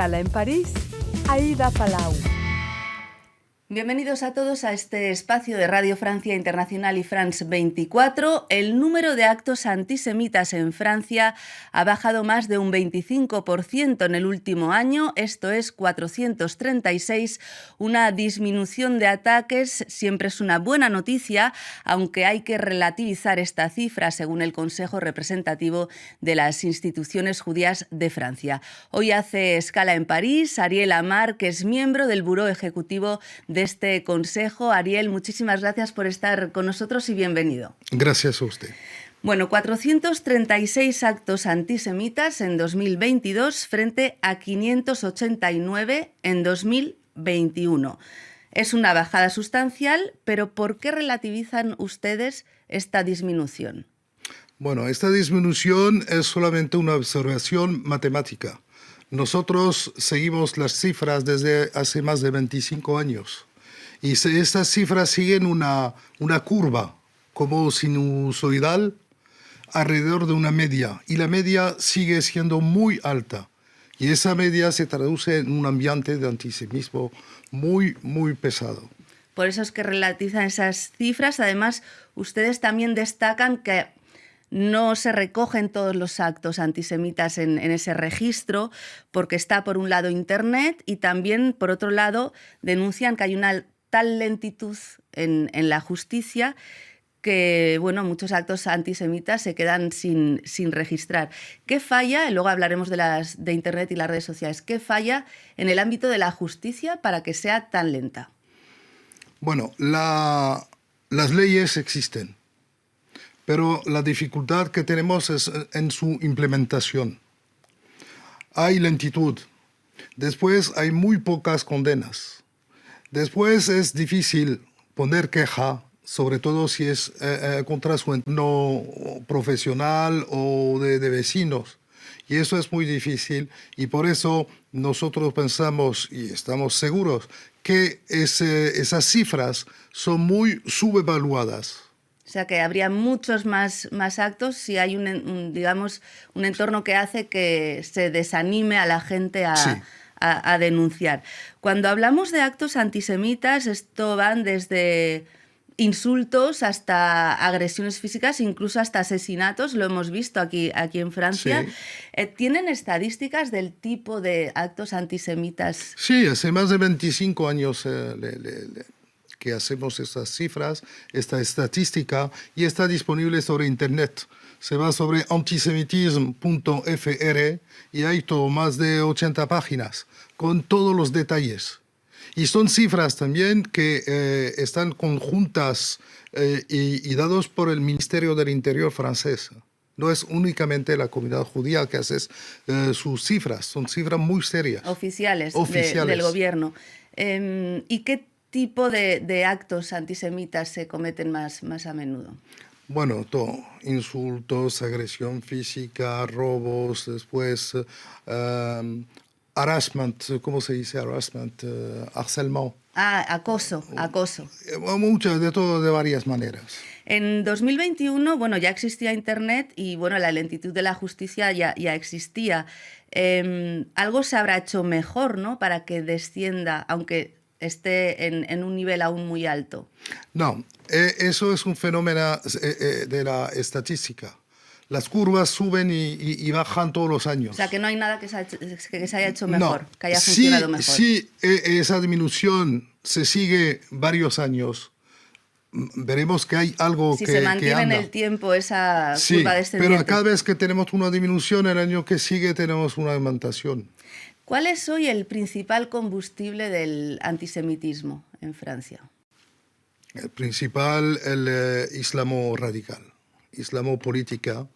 Escala en París, Aida Palau. Bienvenidos a todos a este espacio de Radio Francia Internacional y France 24. El número de actos antisemitas en Francia ha bajado más de un 25% en el último año, esto es 436. Una disminución de ataques siempre es una buena noticia, aunque hay que relativizar esta cifra según el Consejo Representativo de las Instituciones Judías de Francia. Hoy hace escala en París Ariel Amar, que es miembro del Buró Ejecutivo de este consejo. Ariel, muchísimas gracias por estar con nosotros y bienvenido. Gracias a usted. Bueno, 436 actos antisemitas en 2022 frente a 589 en 2021. Es una bajada sustancial, pero ¿por qué relativizan ustedes esta disminución? Bueno, esta disminución es solamente una observación matemática. Nosotros seguimos las cifras desde hace más de 25 años. Y estas cifras siguen una curva como sinusoidal alrededor de una media. Y la media sigue siendo muy alta. Y esa media se traduce en un ambiente de antisemitismo muy, muy pesado. Por eso es que relativizan esas cifras. Además, ustedes también destacan que no se recogen todos los actos antisemitas en ese registro, porque está por un lado Internet y también por otro lado denuncian que hay una tal lentitud en la justicia que bueno, muchos actos antisemitas se quedan sin registrar. ¿Qué falla? Luego hablaremos de Internet y las redes sociales. ¿Qué falla en el ámbito de la justicia para que sea tan lenta? Bueno, las leyes existen, pero la dificultad que tenemos es en su implementación. Hay lentitud. Después hay muy pocas condenas. Después es difícil poner queja, sobre todo si es contra su entorno profesional o de vecinos. Y eso es muy difícil y por eso nosotros pensamos y estamos seguros que esas cifras son muy subevaluadas. O sea, que habría muchos más actos si hay digamos, un entorno que hace que se desanime a la gente a denunciar. Cuando hablamos de actos antisemitas, esto van desde insultos hasta agresiones físicas, incluso hasta asesinatos, lo hemos visto aquí en Francia. Sí. ¿Tienen estadísticas del tipo de actos antisemitas? Sí, hace más de 25 años que hacemos estas cifras, esta estadística, y está disponible sobre Internet. Se va sobre antisemitisme.fr y hay más de 80 páginas con todos los detalles. Y son cifras también que están conjuntas y dados por el Ministerio del Interior francés. No es únicamente la comunidad judía que hace sus cifras, son cifras muy serias. Oficiales. Del gobierno. ¿Y qué tipo de actos antisemitas se cometen más a menudo? Bueno, todo. Insultos, agresión física, robos, después harassment, ¿cómo se dice harassment? Harcèlement. Acoso. Muchas, de todo, de varias maneras. En 2021, bueno, ya existía Internet y bueno, la lentitud de la justicia ya existía. Algo se habrá hecho mejor, ¿no?, para que descienda, aunque esté en un nivel aún muy alto. No, eso es un fenómeno de la estadística. Las curvas suben y bajan todos los años. O sea, que no hay nada que se haya hecho mejor, que haya funcionado mejor. Si esa disminución se sigue varios años, veremos que hay algo que anda. Si se mantiene en el tiempo esa curva descendiente. Pero cada vez que tenemos una disminución, el año que sigue tenemos una aumentación. ¿Cuál es hoy el principal combustible del antisemitismo en Francia? El principal, el islamo radical, islamo política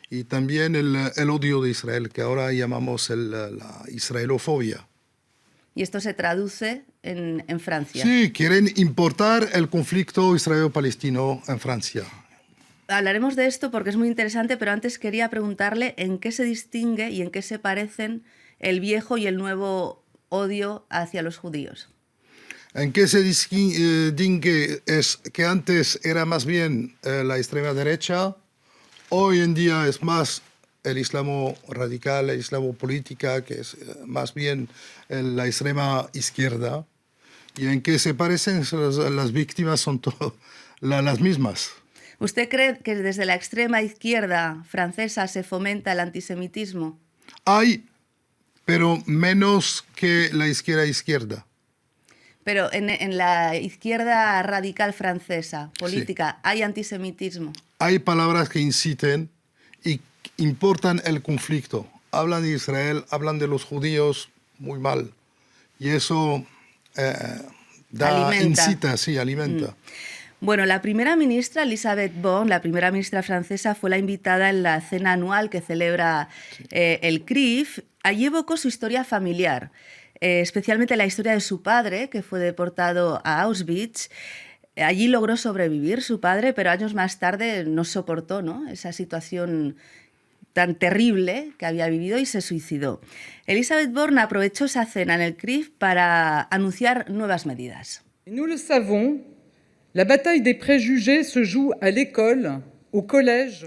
y también el odio de Israel, que ahora llamamos la israelofobia. ¿Y esto se traduce en Francia? Sí, quieren importar el conflicto israelo-palestino en Francia. Hablaremos de esto porque es muy interesante, pero antes quería preguntarle en qué se distingue y en qué se parecen el viejo y el nuevo odio hacia los judíos. En qué se distingue es que antes era más bien la extrema derecha, hoy en día es más el islamo radical, el islamo política, que es más bien la extrema izquierda, y en que se parecen, las víctimas son las mismas. ¿Usted cree que desde la extrema izquierda francesa se fomenta el antisemitismo? Hay, pero menos que la izquierda. Pero en la izquierda radical francesa, política, ¿hay antisemitismo? Hay palabras que inciten y importan el conflicto. Hablan de Israel, hablan de los judíos muy mal. Y eso incita, sí, alimenta. Bueno, la primera ministra, Elisabeth Borne, la primera ministra francesa, fue la invitada en la cena anual que celebra el CRIF. Allí evocó su historia familiar, especialmente la historia de su padre, que fue deportado a Auschwitz. Allí logró sobrevivir su padre, pero años más tarde no soportó, ¿no?, esa situación tan terrible que había vivido y se suicidó. Elisabeth Borne aprovechó esa cena en el CRIF para anunciar nuevas medidas. Nous le savons, la bataille des préjugés se joue à l'école, au collège.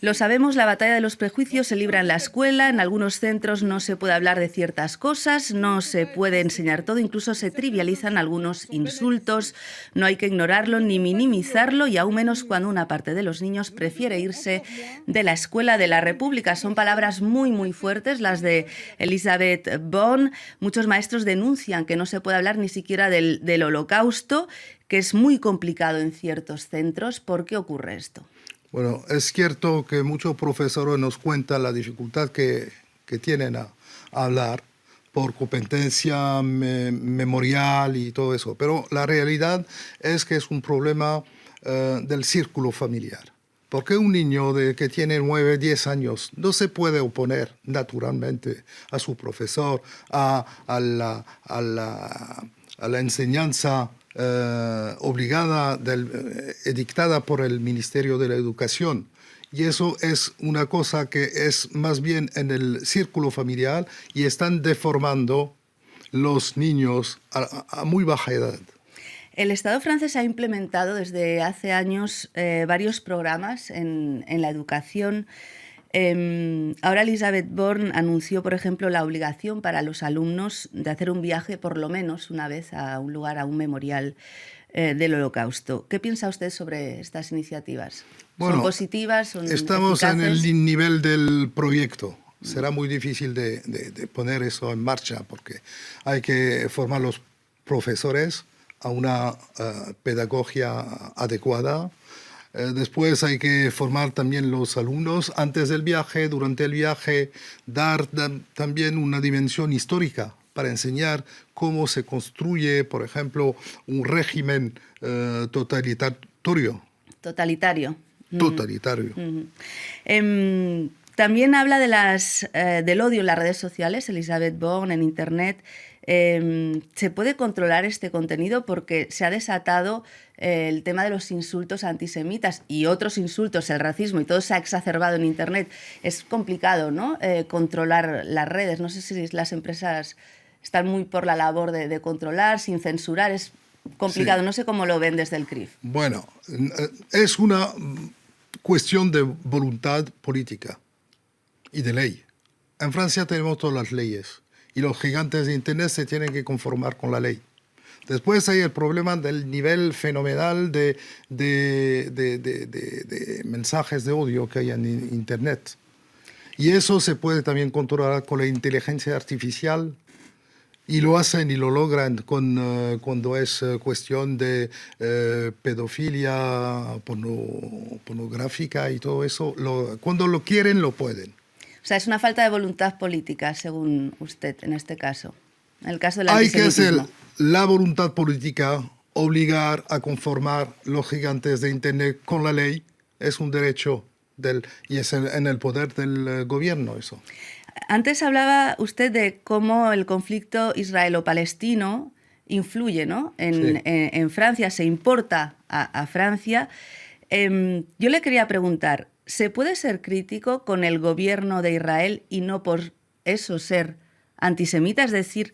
Lo sabemos, la batalla de los prejuicios se libra en la escuela, en algunos centros no se puede hablar de ciertas cosas, no se puede enseñar todo, incluso se trivializan algunos insultos, no hay que ignorarlo ni minimizarlo y aún menos cuando una parte de los niños prefiere irse de la escuela de la República. Son palabras muy fuertes las de Elisabeth Borne. Muchos maestros denuncian que no se puede hablar ni siquiera del Holocausto, que es muy complicado en ciertos centros. ¿Por qué ocurre esto? Bueno, es cierto que muchos profesores nos cuentan la dificultad que tienen a hablar por competencia memorial y todo eso, pero la realidad es que es un problema del círculo familiar. Porque un niño que tiene 9, 10 años no se puede oponer naturalmente a su profesor, a la enseñanza obligada, dictada por el Ministerio de la Educación. Y eso es una cosa que es más bien en el círculo familiar y están deformando los niños a muy baja edad. El Estado francés ha implementado desde hace años varios programas en la educación. Ahora Elisabeth Borne anunció, por ejemplo, la obligación para los alumnos de hacer un viaje por lo menos una vez a un lugar, a un memorial del Holocausto. ¿Qué piensa usted sobre estas iniciativas? Bueno, ¿Son positivas? ¿Son estamos eficaces? en el nivel del proyecto. Será muy difícil de poner eso en marcha porque hay que formar los profesores a una pedagogía adecuada. Después hay que formar también los alumnos antes del viaje, durante el viaje, dar también una dimensión histórica para enseñar cómo se construye, por ejemplo, un régimen totalitario. Totalitario. Totalitario. También habla del odio en las redes sociales, Elisabeth Borne, en Internet. ¿Se puede controlar este contenido? Porque se ha desatado el tema de los insultos antisemitas y otros insultos, el racismo, y todo se ha exacerbado en Internet. Es complicado, ¿no?, controlar las redes. No sé si las empresas están muy por la labor de controlar, sin censurar. Es complicado. Sí. No sé cómo lo ven desde el CRIF. Bueno, es una cuestión de voluntad política y de ley. En Francia tenemos todas las leyes y los gigantes de Internet se tienen que conformar con la ley. Después hay el problema del nivel fenomenal de mensajes de odio que hay en Internet. Y eso se puede también controlar con la inteligencia artificial y lo hacen y lo logran cuando es cuestión de pedofilia, pornográfica y todo eso. Cuando lo quieren, lo pueden. O sea, es una falta de voluntad política, según usted, en este caso. En el caso del Hay que antisemitismo. hacer la voluntad política, obligar a conformar los gigantes de Internet con la ley. Es un derecho y es en el poder del gobierno eso. Antes hablaba usted de cómo el conflicto israelo-palestino influye, ¿no?, en Francia, se importa a Francia. Yo le quería preguntar, ¿se puede ser crítico con el gobierno de Israel y no por eso ser antisemita? Es decir,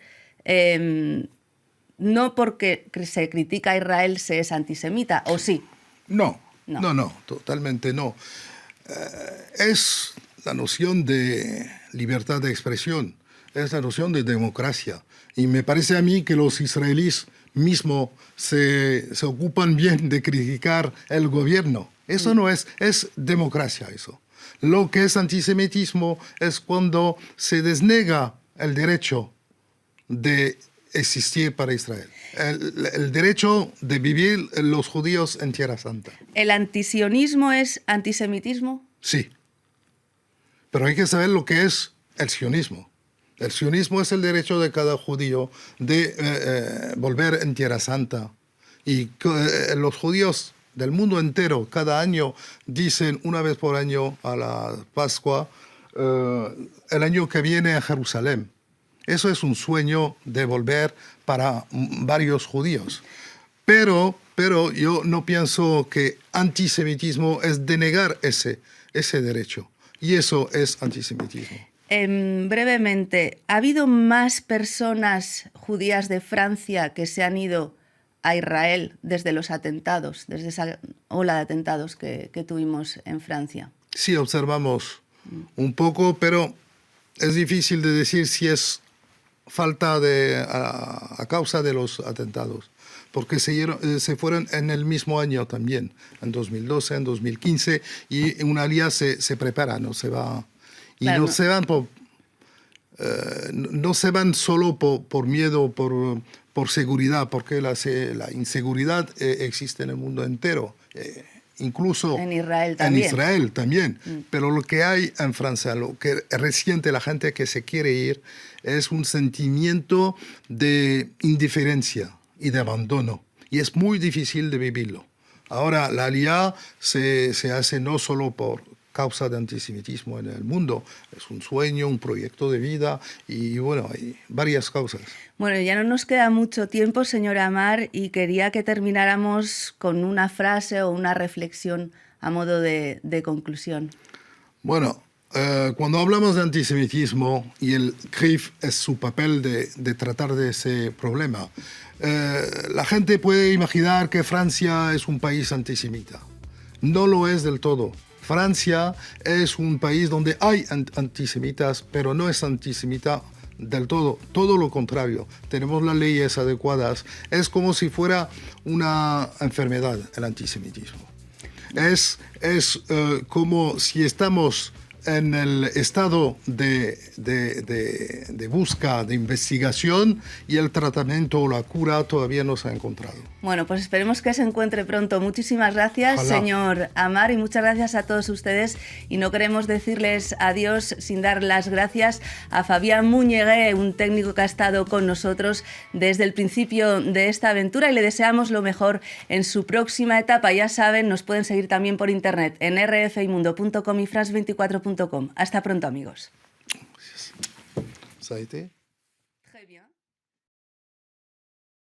no porque se critica a Israel se es antisemita, ¿o sí? No, totalmente no. Es la noción de libertad de expresión, es la noción de democracia. Y me parece a mí que los israelíes mismos se ocupan bien de criticar el gobierno. Eso no es democracia eso. Lo que es antisemitismo es cuando se desnega el derecho de existir para Israel. El derecho de vivir los judíos en Tierra Santa. ¿El antisionismo es antisemitismo? Sí. Pero hay que saber lo que es el sionismo. El sionismo es el derecho de cada judío de volver en Tierra Santa. Y los judíos del mundo entero cada año dicen una vez por año a la Pascua, el año que viene a Jerusalén. Eso es un sueño de volver para varios judíos. Pero yo no pienso que antisemitismo es denegar ese derecho. Y eso es antisemitismo. Brevemente, ¿ha habido más personas judías de Francia que se han ido a Israel desde los atentados, desde esa ola de atentados que tuvimos en Francia? Sí, observamos un poco, pero es difícil de decir si es falta a causa de los atentados, porque se fueron en el mismo año también, en 2012, en 2015, y una alía se prepara, no se va. Y claro, no se van solo por miedo, por seguridad, porque la inseguridad existe en el mundo entero, incluso en Israel también. Pero lo que hay en Francia, lo que resiente la gente que se quiere ir, es un sentimiento de indiferencia y de abandono. Y es muy difícil de vivirlo. Ahora, la Aliyá se hace no solo por causa de antisemitismo en el mundo, es un sueño, un proyecto de vida y bueno, hay varias causas. Bueno, ya no nos queda mucho tiempo, señor Amar, y quería que termináramos con una frase o una reflexión a modo de conclusión. Bueno, cuando hablamos de antisemitismo y el CRIF es su papel de tratar de ese problema, la gente puede imaginar que Francia es un país antisemita. No lo es del todo. Francia es un país donde hay antisemitas, pero no es antisemita del todo lo contrario. Tenemos las leyes adecuadas. Es como si fuera una enfermedad el antisemitismo. Es como si estamos en el estado de busca, de investigación, y el tratamiento o la cura todavía no se ha encontrado. Bueno, pues esperemos que se encuentre pronto. Muchísimas gracias, Ojalá. Señor Amar, y muchas gracias a todos ustedes. Y no queremos decirles adiós sin dar las gracias a Fabián Muñegué, un técnico que ha estado con nosotros desde el principio de esta aventura, y le deseamos lo mejor en su próxima etapa. Ya saben, nos pueden seguir también por internet en rfimundo.com y france24.com. Hasta pronto, amigos. Ça a été